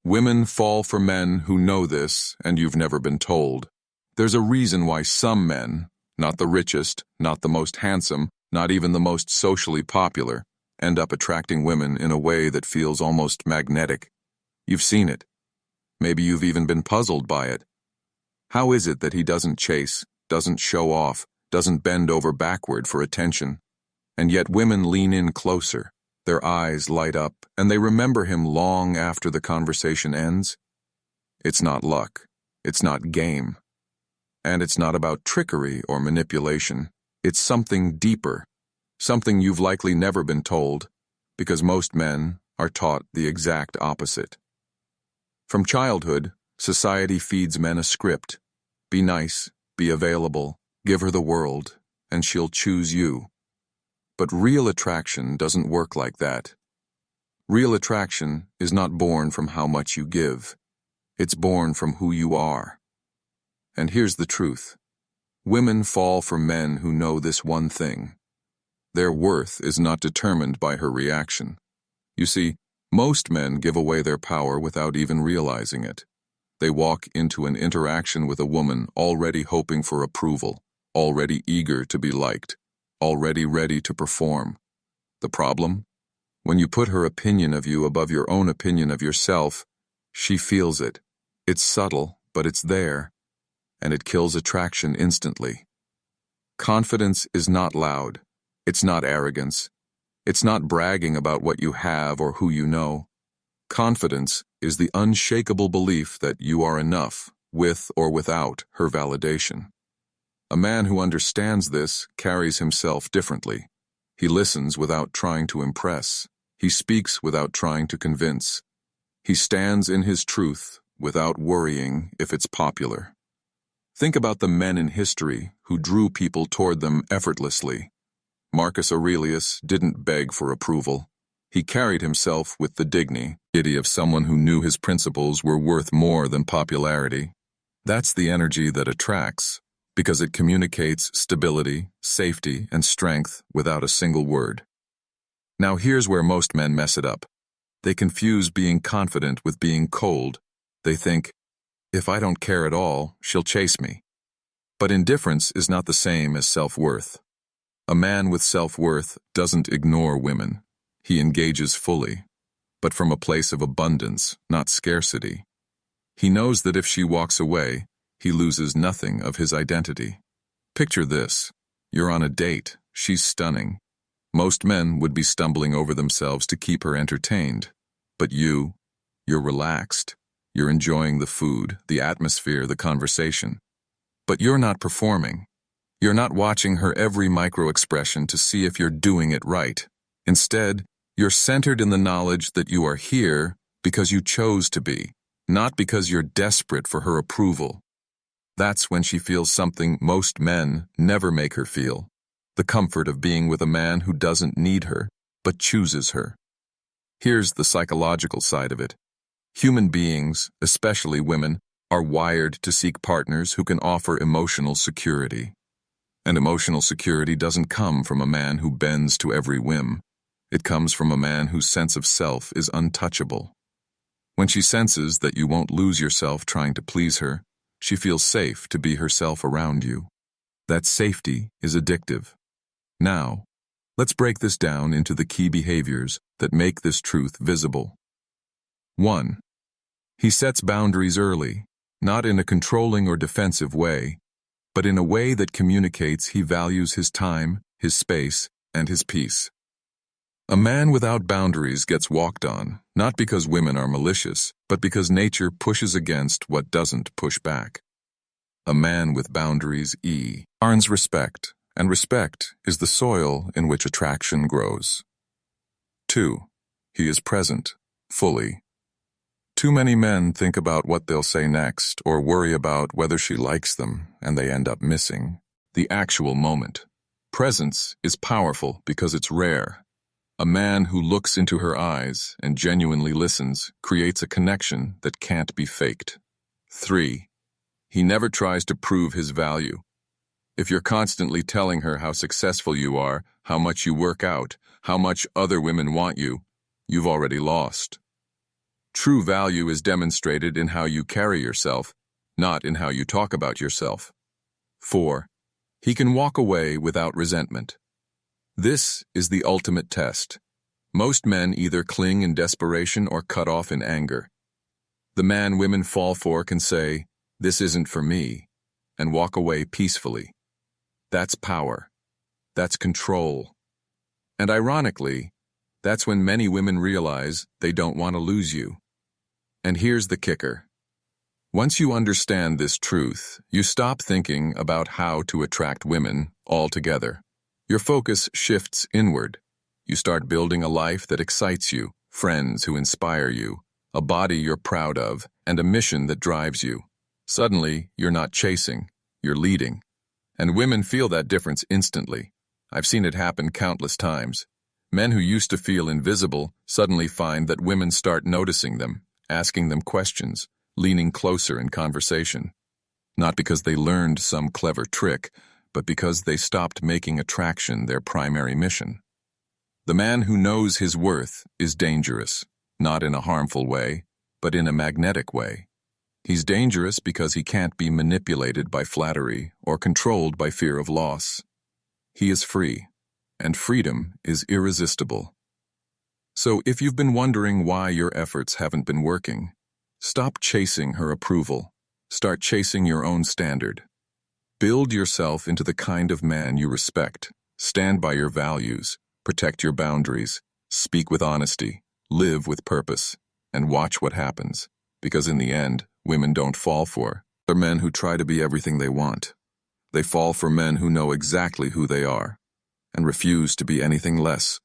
Women fall for men who know this, and you've never been told. There's a reason why some men, not the richest, not the most handsome, not even the most socially popular, end up attracting women in a way that feels almost magnetic. You've seen it. Maybe you've even been puzzled by it. How is it that he doesn't chase, doesn't show off, doesn't bend over backward for attention? And yet women lean in closer, their eyes light up, and they remember him long after the conversation ends? It's not luck. It's not game. And it's not about trickery or manipulation. It's something deeper, something you've likely never been told, because most men are taught the exact opposite. From childhood, society feeds men a script. Be nice, be available, give her the world, and she'll choose you. But real attraction doesn't work like that. Real attraction is not born from how much you give. It's born from who you are. And here's the truth. Women fall for men who know this one thing. Their worth is not determined by her reaction. You see, most men give away their power without even realizing it. They walk into an interaction with a woman already hoping for approval, already eager to be liked, already ready to perform. The problem? When you put her opinion of you above your own opinion of yourself, she feels it. It's subtle, but it's there, and it kills attraction instantly. Confidence is not loud. It's not arrogance. It's not bragging about what you have or who you know. Confidence is the unshakable belief that you are enough, with or without her validation. A man who understands this carries himself differently. He listens without trying to impress. He speaks without trying to convince. He stands in his truth without worrying if it's popular. Think about the men in history who drew people toward them effortlessly. Marcus Aurelius didn't beg for approval. He carried himself with the dignity of someone who knew his principles were worth more than popularity. That's the energy that attracts, because it communicates stability, safety, and strength without a single word. Now here's where most men mess it up. They confuse being confident with being cold. They think, if I don't care at all, she'll chase me. But indifference is not the same as self-worth. A man with self-worth doesn't ignore women. He engages fully, but from a place of abundance, not scarcity. He knows that if she walks away, he loses nothing of his identity. Picture this. You're on a date. She's stunning. Most men would be stumbling over themselves to keep her entertained. But you're relaxed. You're enjoying the food, the atmosphere, the conversation. But you're not performing. You're not watching her every micro-expression to see if you're doing it right. Instead, you're centered in the knowledge that you are here because you chose to be, not because you're desperate for her approval. That's when she feels something most men never make her feel, the comfort of being with a man who doesn't need her, but chooses her. Here's the psychological side of it. Human beings, especially women, are wired to seek partners who can offer emotional security. And emotional security doesn't come from a man who bends to every whim. It comes from a man whose sense of self is untouchable. When she senses that you won't lose yourself trying to please her, she feels safe to be herself around you. That safety is addictive. Now, let's break this down into the key behaviors that make this truth visible. 1. He sets boundaries early, not in a controlling or defensive way, but in a way that communicates he values his time, his space, and his peace. A man without boundaries gets walked on, not because women are malicious, but because nature pushes against what doesn't push back. A man with boundaries earns respect, and respect is the soil in which attraction grows. 2. He is present, fully. Too many men think about what they'll say next or worry about whether she likes them, and they end up missing the actual moment. Presence is powerful because it's rare. A man who looks into her eyes and genuinely listens creates a connection that can't be faked. 3. He never tries to prove his value. If you're constantly telling her how successful you are, how much you work out, how much other women want you, you've already lost. True value is demonstrated in how you carry yourself, not in how you talk about yourself. 4. He can walk away without resentment. This is the ultimate test. Most men either cling in desperation or cut off in anger. The man women fall for can say, "This isn't for me," and walk away peacefully. That's power. That's control. And ironically, that's when many women realize they don't want to lose you. And here's the kicker. Once you understand this truth, you stop thinking about how to attract women altogether. Your focus shifts inward. You start building a life that excites you, friends who inspire you, a body you're proud of, and a mission that drives you. Suddenly, you're not chasing, you're leading. And women feel that difference instantly. I've seen it happen countless times. Men who used to feel invisible suddenly find that women start noticing them, asking them questions, leaning closer in conversation. Not because they learned some clever trick, but because they stopped making attraction their primary mission. The man who knows his worth is dangerous, not in a harmful way, but in a magnetic way. He's dangerous because he can't be manipulated by flattery or controlled by fear of loss. He is free, and freedom is irresistible. So if you've been wondering why your efforts haven't been working, stop chasing her approval. Start chasing your own standard. Build yourself into the kind of man you respect. Stand by your values. Protect your boundaries. Speak with honesty. Live with purpose. And watch what happens. Because in the end, women don't fall for men who try to be everything they want. They fall for men who know exactly who they are and refuse to be anything less.